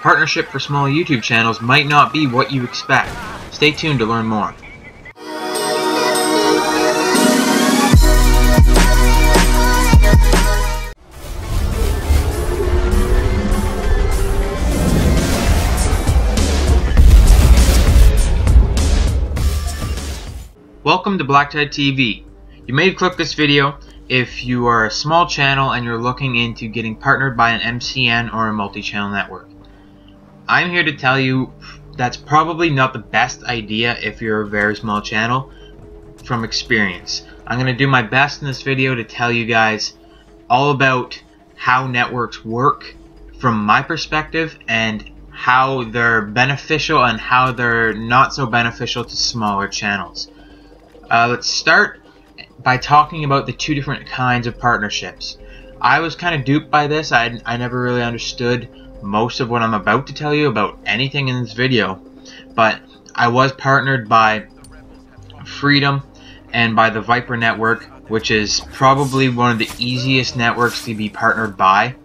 partnership for small YouTube channels might not be what you expect. Stay tuned to learn more. Welcome to BlackTideTV. You may have clicked this video if you are a small channel and you're looking into getting partnered by an MCN or a multi-channel network. I'm here to tell you that's probably not the best idea if you're a very small channel from experience. I'm going to do my best in this video to tell you guys all about how networks work from my perspective and how they're beneficial and how they're not so beneficial to smaller channels. Let's start by talking about the two different kinds of partnerships. I was kind of duped by this. I never really understood most of what I'm about to tell you about anything in this video, but I was partnered by Freedom and by the Vyper Network, which is probably one of the easiest networks to be partnered by.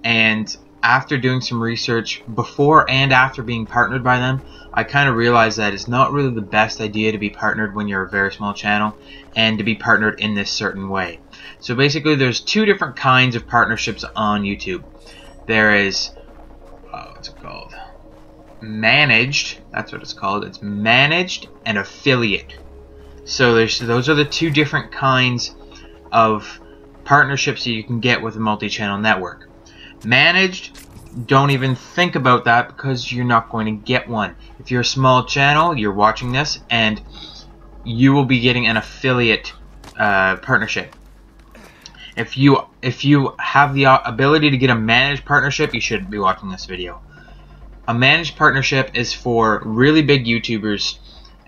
And after doing some research before and after being partnered by them, I kind of realized that it's not really the best idea to be partnered when you're a very small channel and to be partnered in this certain way. So basically there's two different kinds of partnerships on YouTube. There is, what's it called? Managed, that's what it's called. It's managed and affiliate. So those are the two different kinds of partnerships that you can get with a multi-channel network. Managed, don't even think about that because you're not going to get one. If you're a small channel, you're watching this, and you will be getting an affiliate partnership. If you have the ability to get a managed partnership, you shouldn't be watching this video. A managed partnership is for really big YouTubers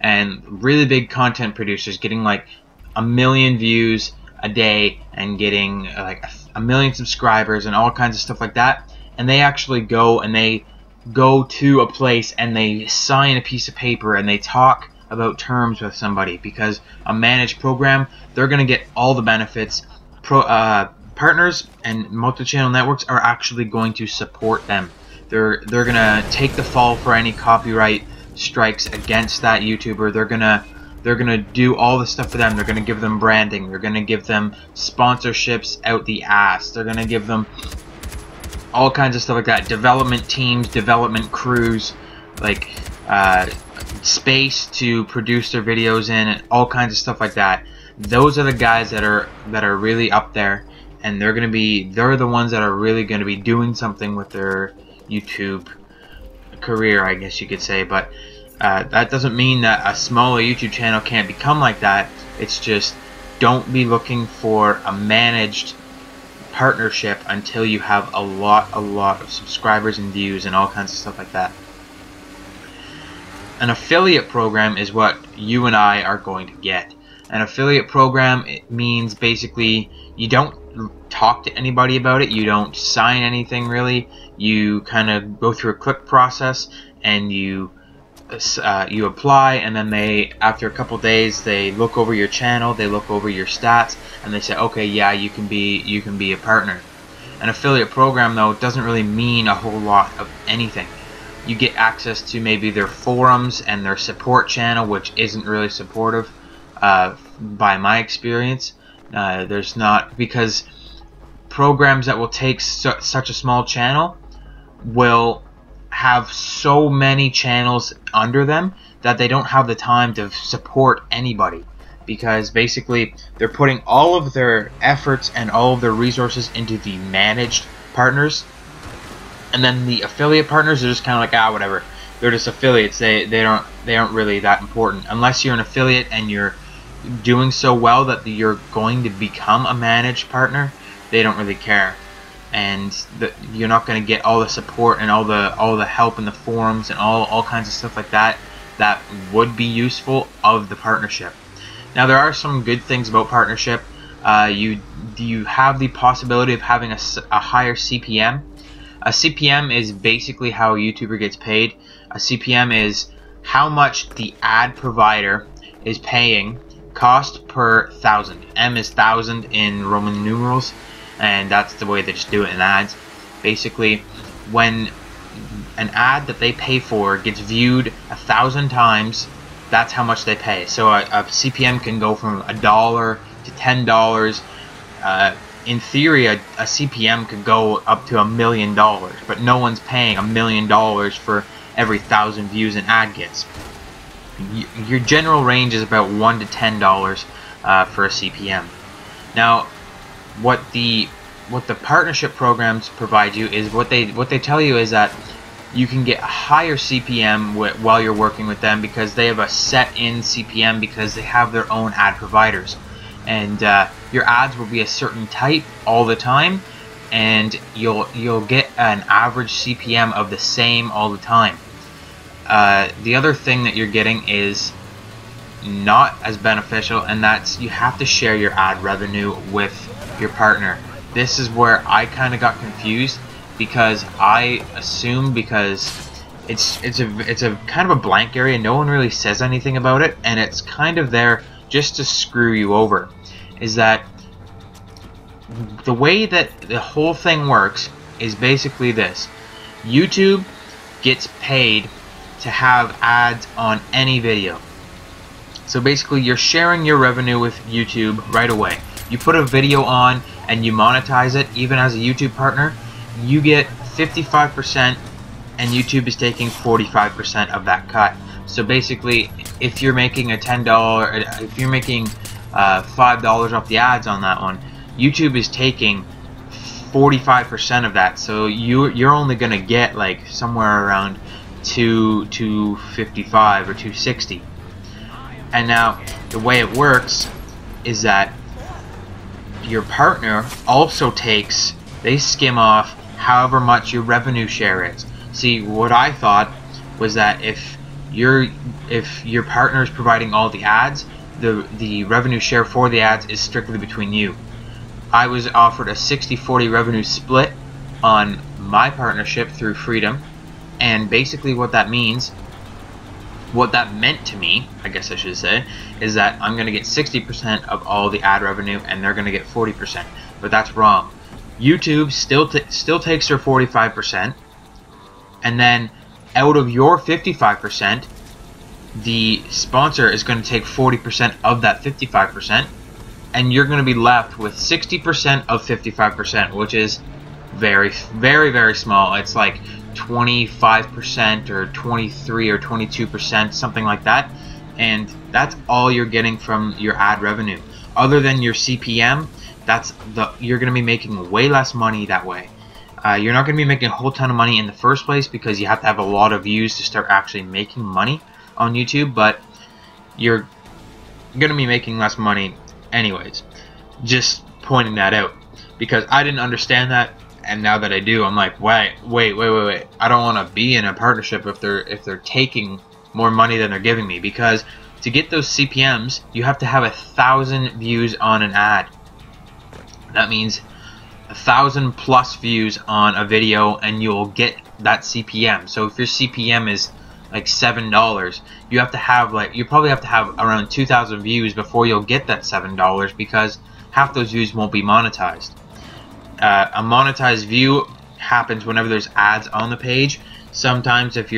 and really big content producers getting like 1 million views a day and getting like 1 million subscribers and all kinds of stuff like that. And they actually go to a place and they sign a piece of paper and they talk about terms with somebody, because a managed program, they're going to get all the benefits. Partners and multi-channel networks are actually going to support them. They're going to take the fall for any copyright strikes against that YouTuber. They're gonna do all the stuff for them. They're gonna give them branding. They're gonna give them sponsorships out the ass. They're gonna give them all kinds of stuff like that. Development teams, development crews, like space to produce their videos in, and all kinds of stuff like that. Those are the guys that are really up there, and they're the ones that are really gonna be doing something with their YouTube career, I guess you could say. But that doesn't mean that a smaller YouTube channel can't become like that. It's just, don't be looking for a managed partnership until you have a lot of subscribers and views and all kinds of stuff like that. An affiliate program is what you and I are going to get. An affiliate program, it means basically you don't talk to anybody about it, you don't sign anything really, you kind of go through a click process and you apply, and then after a couple days they look over your channel, they look over your stats, and they say, okay, yeah, you can be a partner. An affiliate program, though, doesn't really mean a whole lot of anything. You get access to maybe their forums and their support channel, which isn't really supportive by my experience. There's not, because programs that will take such a small channel will have so many channels under them that they don't have the time to support anybody, because basically they're putting all of their efforts and all of their resources into the managed partners, and then the affiliate partners are just kind of like, whatever, they're just affiliates, they aren't really that important. Unless you're an affiliate and you're doing so well that you're going to become a managed partner, they don't really care. And you're not going to get all the support and all the help in the forums and all kinds of stuff like that would be useful of the partnership. Now, there are some good things about partnership. You have the possibility of having a higher CPM. A CPM is basically how a YouTuber gets paid. A CPM is how much the ad provider is paying, cost per 1,000. M is 1,000 in Roman numerals, and that's the way they just do it in ads. Basically, when an ad that they pay for gets viewed 1,000 times, that's how much they pay. So a CPM can go from $1 to $10. In theory, a CPM could go up to $1 million, but no one's paying $1 million for every 1,000 views an ad gets. Your general range is about $1 to $10 for a CPM. Now, what the partnership programs provide you is what they tell you is that you can get a higher CPM while you're working with them, because they have a set-in CPM because they have their own ad providers, and your ads will be a certain type all the time, and you'll get an average CPM of the same all the time. The other thing that you're getting is not as beneficial, and that's you have to share your ad revenue with your partner. This is where I kind of got confused, because I assumed, because it's a kind of a blank area, no one really says anything about it, and it's kind of there just to screw you over. Is that the way that the whole thing works is basically this: YouTube gets paid to have ads on any video. So basically you're sharing your revenue with YouTube right away. You put a video on and you monetize it, even as a YouTube partner, you get 55%, and YouTube is taking 45% of that cut. So basically, if you're making a $10, if you're making $5 off the ads on that one, YouTube is taking 45% of that. So you're only gonna get like somewhere around $255 or $260. And now the way it works is that your partner also takes, they skim off however much your revenue share is. See, what I thought was that if your partner is providing all the ads, the revenue share for the ads is strictly between you. I was offered a 60-40 revenue split on my partnership through Freedom, and basically what that means, what that meant to me, I guess I should say, is that I'm going to get 60% of all the ad revenue and they're going to get 40%. But that's wrong. YouTube still takes their 45%, and then out of your 55%, the sponsor is going to take 40% of that 55%, and you're going to be left with 60% of 55%, which is very, very, very small. It's like 25% or 23 or 22%, something like that, and that's all you're getting from your ad revenue. Other than your CPM, you're going to be making way less money that way. You're not going to be making a whole ton of money in the first place, because you have to have a lot of views to start actually making money on YouTube, but you're going to be making less money anyways. Just pointing that out, because I didn't understand that, and now that I do, I'm like, wait. I don't want to be in a partnership if they're taking more money than they're giving me, because to get those CPMs, you have to have 1,000 views on an ad. That means 1,000 plus views on a video, and you'll get that CPM. So if your CPM is like $7, you have to have you probably have to have around 2,000 views before you'll get that $7, because half those views won't be monetized. A monetized view happens whenever there's ads on the page. Sometimes if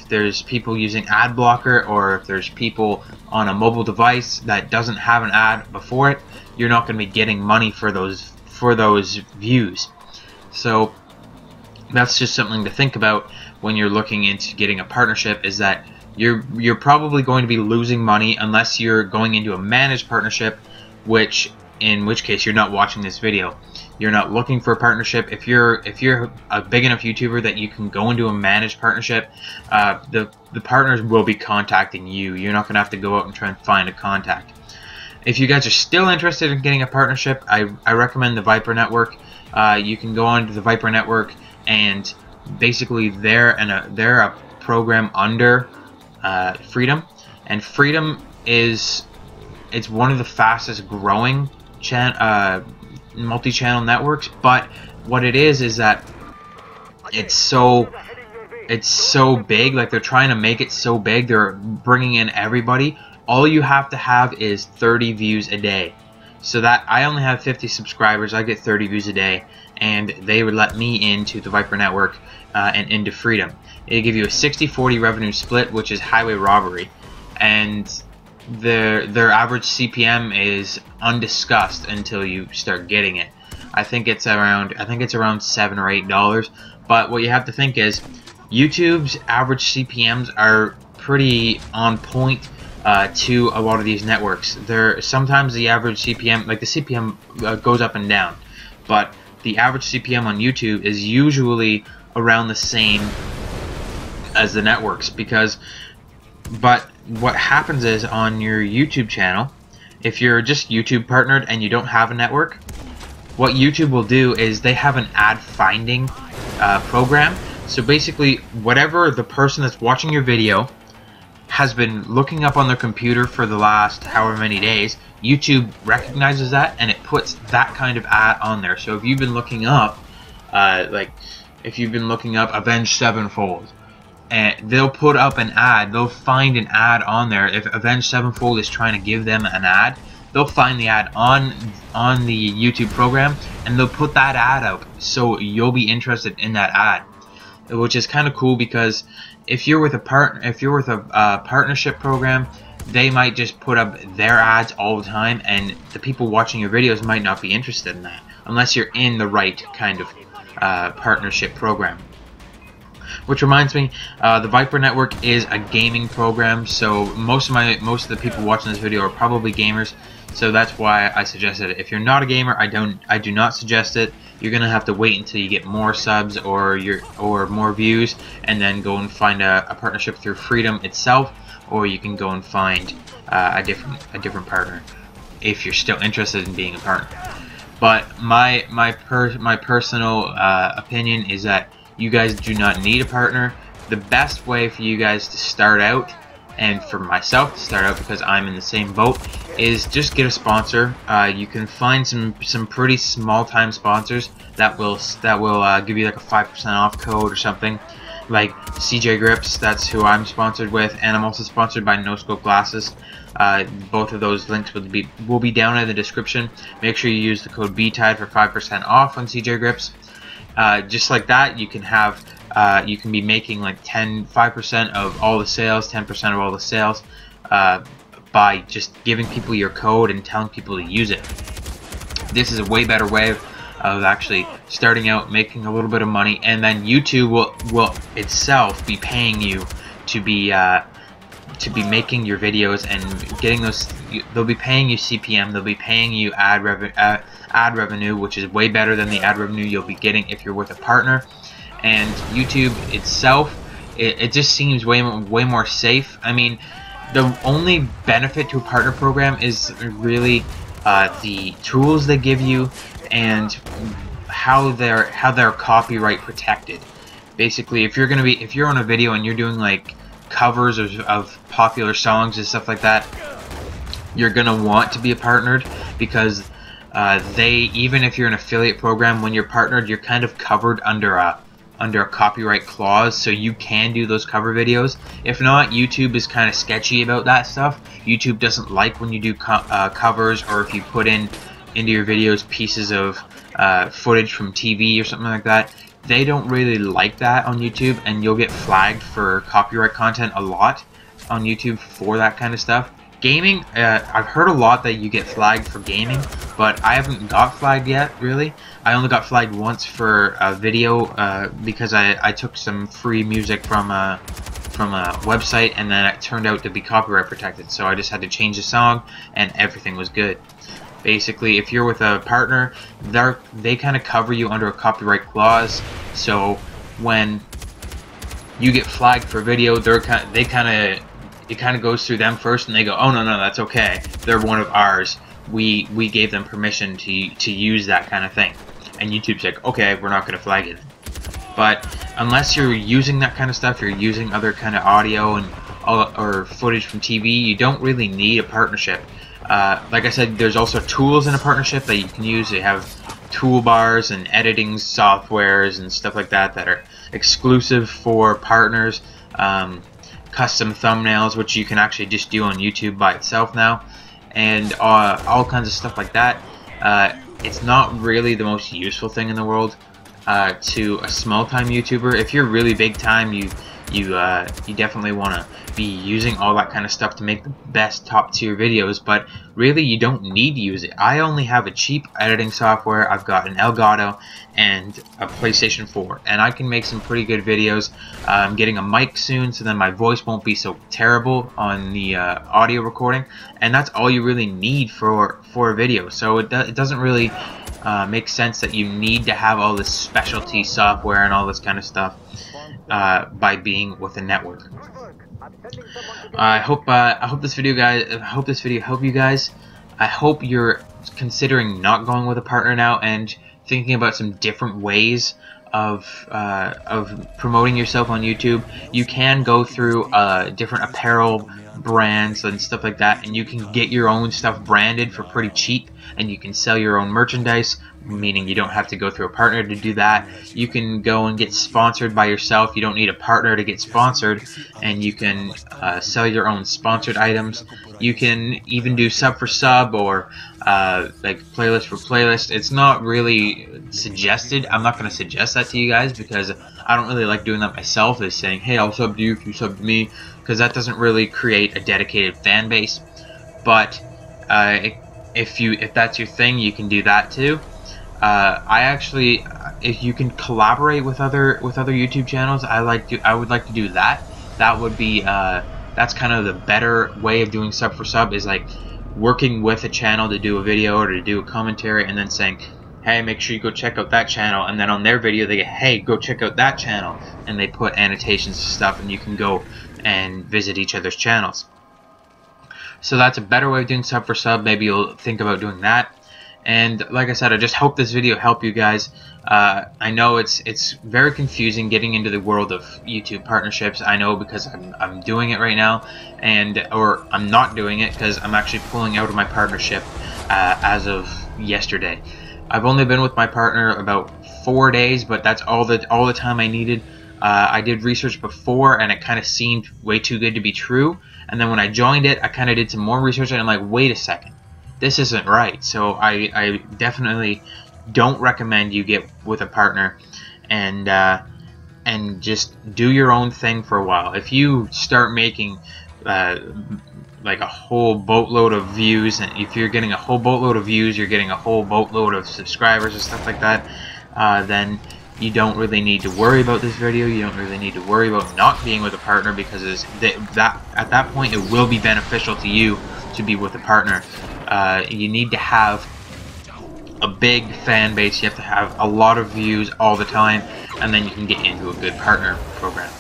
there's people using ad blocker, or if there's people on a mobile device that doesn't have an ad before it, you're not going to be getting money for those views. So that's just something to think about when you're looking into getting a partnership, is that you're probably going to be losing money unless you're going into a managed partnership, in which case you're not watching this video. You're not looking for a partnership. If you're a big enough YouTuber that you can go into a managed partnership, the partners will be contacting you. You're not going to have to go out and try and find a contact. If you guys are still interested in getting a partnership, I recommend the Vyper Network. You can go on to the Vyper Network, and basically they're a program under Freedom, and Freedom it's one of the fastest growing multi-channel networks. But what it is that it's so big, like they're trying to make it so big, they're bringing in everybody. All you have to have is 30 views a day. so that I only have 50 subscribers. I get 30 views a day, and they would let me into the Vyper Network and into Freedom. They give you a 60-40 revenue split, which is highway robbery, and their average CPM is undiscussed until you start getting it. I think it's around $7 or $8. But what you have to think is YouTube's average CPMs are pretty on point to a lot of these networks. Sometimes the average CPM, like the CPM goes up and down, but the average CPM on YouTube is usually around the same as the networks. But what happens is, on your YouTube channel, if you're just YouTube partnered and you don't have a network, what YouTube will do is they have an ad finding program. So basically, whatever the person that's watching your video has been looking up on their computer for the last however many days, YouTube recognizes that and it puts that kind of ad on there. So if you've been looking up, if you've been looking up Avenged Sevenfold, and they'll put up an ad, they'll find an ad on there. If Avenged Sevenfold is trying to give them an ad, they'll find the ad on the YouTube program, and they'll put that ad out, so you'll be interested in that ad, which is kind of cool, because if you're with a partnership program, they might just put up their ads all the time, and the people watching your videos might not be interested in that unless you're in the right kind of partnership program. Which reminds me, the Vyper Network is a gaming program, so most of the people watching this video are probably gamers, so that's why I suggested it. If you're not a gamer, I do not suggest it. You're gonna have to wait until you get more subs or more views, and then go and find a partnership through Freedom itself, or you can go and find a different partner if you're still interested in being a partner. But my personal opinion is that you guys do not need a partner. The best way for you guys to start out, and for myself to start out, because I'm in the same boat, is just get a sponsor. You can find some pretty small time sponsors that will give you like a 5% off code or something, like CJ Grips. That's who I'm sponsored with, and I'm also sponsored by No Scope Glasses. Both of those links will be down in the description. Make sure you use the code BTIDE for 5% off on CJ Grips. Just like that, you can be making like 5% of all the sales, 10% of all the sales, by just giving people your code and telling people to use it. This is a way better way of actually starting out, making a little bit of money, and then YouTube will itself be paying you to be making your videos and getting those. They'll be paying you CPM. They'll be paying you ad revenue, which is way better than the ad revenue you'll be getting if you're with a partner. And YouTube itself, it just seems way more safe. I mean, the only benefit to a partner program is really the tools they give you and how they're copyright protected. Basically, if you're on a video and you're doing like covers of popular songs and stuff like that, you're gonna want to be partnered, because even if you're an affiliate program, when you're partnered, you're kind of covered under a copyright clause, so you can do those cover videos. If not, YouTube is kind of sketchy about that stuff. YouTube doesn't like when you do covers, or if you put into your videos pieces of footage from TV or something like that. They don't really like that on YouTube, and you'll get flagged for copyright content a lot on YouTube for that kind of stuff. Gaming, I've heard a lot that you get flagged for gaming, but I haven't got flagged yet, really. I only got flagged once for a video because I took some free music from a website, and then it turned out to be copyright protected, so I just had to change the song and everything was good. Basically, if you're with a partner, they kind of cover you under a copyright clause, so when you get flagged for a video, it kind of goes through them first, and they go, oh no, that's okay, they're one of ours, we gave them permission to use that kind of thing. And YouTube's like, okay, we're not going to flag it. But unless you're using that kind of stuff, you're using other kind of audio or footage from TV, you don't really need a partnership. Like I said, there's also tools in a partnership that you can use. They have toolbars and editing softwares and stuff like that that are exclusive for partners. Custom thumbnails, which you can actually just do on YouTube by itself now. and all kinds of stuff like that. It's not really the most useful thing in the world to a small-time YouTuber. If you're really big time, you definitely want to be using all that kind of stuff to make the best top-tier videos, but really you don't need to use it. I only have a cheap editing software. I've got an Elgato and a PlayStation 4, and I can make some pretty good videos. I'm getting a mic soon, so then my voice won't be so terrible on the audio recording, and that's all you really need for a video. So it doesn't really make sense that you need to have all this specialty software and all this kind of stuff by being with a network. I hope this video helped you guys. I hope you're considering not going with a partner now and thinking about some different ways of promoting yourself on YouTube. You can go through different apparel brands and stuff like that, and you can get your own stuff branded for pretty cheap, and you can sell your own merchandise, meaning you don't have to go through a partner to do that. You can go and get sponsored by yourself. You don't need a partner to get sponsored, and you can sell your own sponsored items. You can even do sub for sub, or like playlist for playlist. It's not really suggested. I'm not going to suggest that to you guys because I don't really like doing that myself, is saying, hey, I'll sub to you if you sub to me, because that doesn't really create a dedicated fan base. But if that's your thing, you can do that too. If you can collaborate with other YouTube channels, I would like to do that. That would be that's kind of the better way of doing sub for sub, is like working with a channel to do a video or to do a commentary, and then saying, hey, make sure you go check out that channel, and then on their video they get, hey, go check out that channel, and they put annotations and stuff, and you can go and visit each other's channels. So that's a better way of doing sub for sub. Maybe you'll think about doing that. And like I said, I just hope this video helped you guys. I know it's very confusing getting into the world of YouTube partnerships. I know, because I'm doing it right now, or I'm not doing it because I'm actually pulling out of my partnership as of yesterday. I've only been with my partner about 4 days, but that's all the time I needed. I did research before, and it kind of seemed way too good to be true. And then when I joined it, I kind of did some more research, and I'm like, wait a second, this isn't right. So I definitely don't recommend you get with a partner and just do your own thing for a while. If you start making like a whole boatload of views, and if you're getting a whole boatload of views, you're getting a whole boatload of subscribers and stuff like that, then you don't really need to worry about this video. You don't really need to worry about not being with a partner, because at that point it will be beneficial to you to be with a partner. You need to have a big fan base. You have to have a lot of views all the time, and then you can get into a good partner program.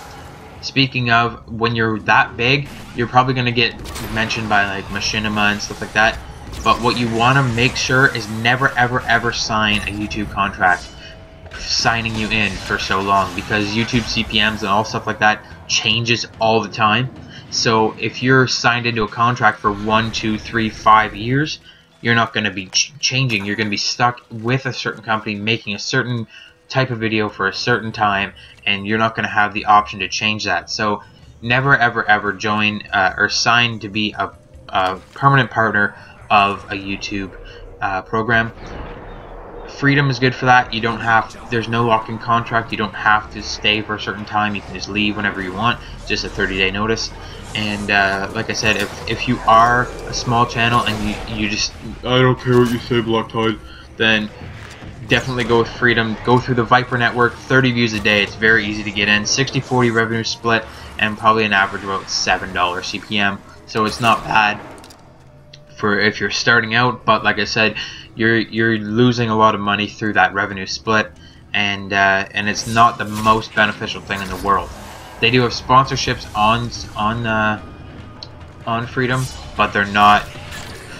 Speaking of, when you're that big, you're probably going to get mentioned by like Machinima and stuff like that. But what you want to make sure is never ever sign a YouTube contract signing you in for so long, because YouTube CPMs and all stuff like that changes all the time. So if you're signed into a contract for 1, 2, 3, 5 years, you're not going to be changing. You're going to be stuck with a certain company making a certain type of video for a certain time, and you're not going to have the option to change that. So never ever join or sign to be a permanent partner of a YouTube program. Freedom is good for that. You don't have, there's no lock-in contract. You don't have to stay for a certain time. You can just leave whenever you want, just a 30-day notice. And like I said, if you are a small channel and you just, I don't care what you say, BlackTide, then definitely go with Freedom. Go through the Vyper Network, 30 views a day. It's very easy to get in. 60-40 revenue split, and probably an average of about $7 CPM. So it's not bad for if you're starting out, but like I said, you're losing a lot of money through that revenue split, and it's not the most beneficial thing in the world. They do have sponsorships on Freedom, but they're not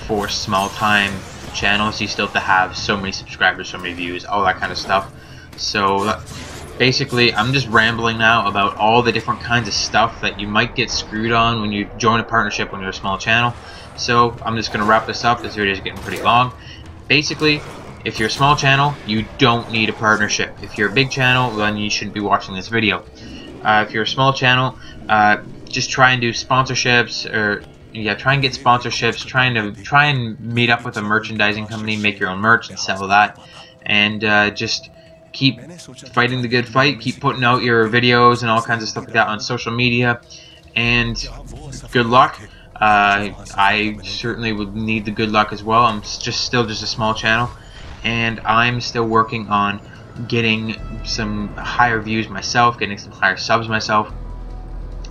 for small-time channels. You still have to have so many subscribers, so many views, all that kind of stuff. So basically, I'm just rambling now about all the different kinds of stuff that you might get screwed on when you join a partnership when you're a small channel. So I'm just going to wrap this up. This video is getting pretty long. Basically, if you're a small channel, you don't need a partnership. If you're a big channel, then you shouldn't be watching this video. If you're a small channel, just try and do sponsorships, or yeah, try and get sponsorships. Try and meet up with a merchandising company, make your own merch and sell that, and just keep fighting the good fight. Keep putting out your videos and all kinds of stuff like that on social media, and good luck. I certainly would need the good luck as well. I'm still just a small channel, and I'm still working on getting some higher views myself, getting some higher subs myself,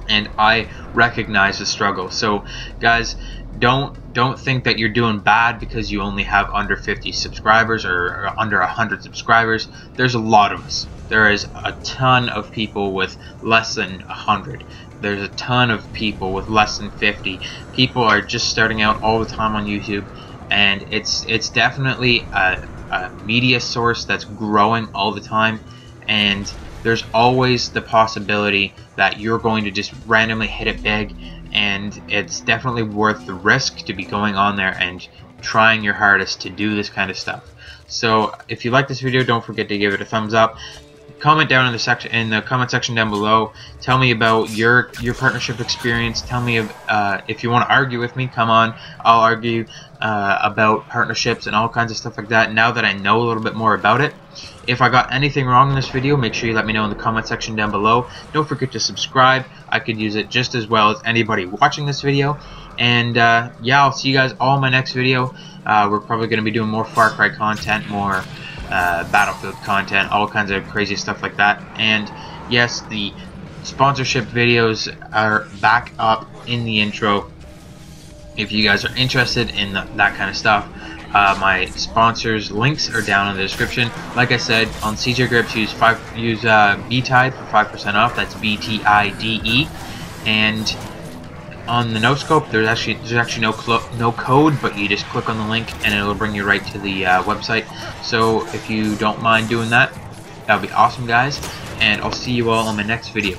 and I recognize the struggle. So guys, don't think that you're doing bad because you only have under 50 subscribers or under 100 subscribers. There's a lot of us. There is a ton of people with less than 100. There's a ton of people with less than 50. People are just starting out all the time on YouTube, and it's definitely a media source that's growing all the time, and there's always the possibility that you're going to just randomly hit it big, and it's definitely worth the risk to be going on there and trying your hardest to do this kind of stuff. So if you like this video, don't forget to give it a thumbs up. Comment down in the comment section down below. Tell me about your partnership experience. Tell me if you want to argue with me. Come on, I'll argue about partnerships and all kinds of stuff like that. Now that I know a little bit more about it, if I got anything wrong in this video, make sure you let me know in the comment section down below. Don't forget to subscribe. I could use it just as well as anybody watching this video. And yeah, I'll see you guys all in my next video. We're probably going to be doing more Far Cry content, more Battlefield content, all kinds of crazy stuff like that. And yes, the sponsorship videos are back up in the intro. If you guys are interested in that kind of stuff, my sponsors links are down in the description. Like I said, on CJ Grips, use BTIDE for 5% off. That's BTIDE. And on the no scope, there's actually no code, but you just click on the link and it'll bring you right to the website. So if you don't mind doing that, that would be awesome, guys. And I'll see you all on my next video.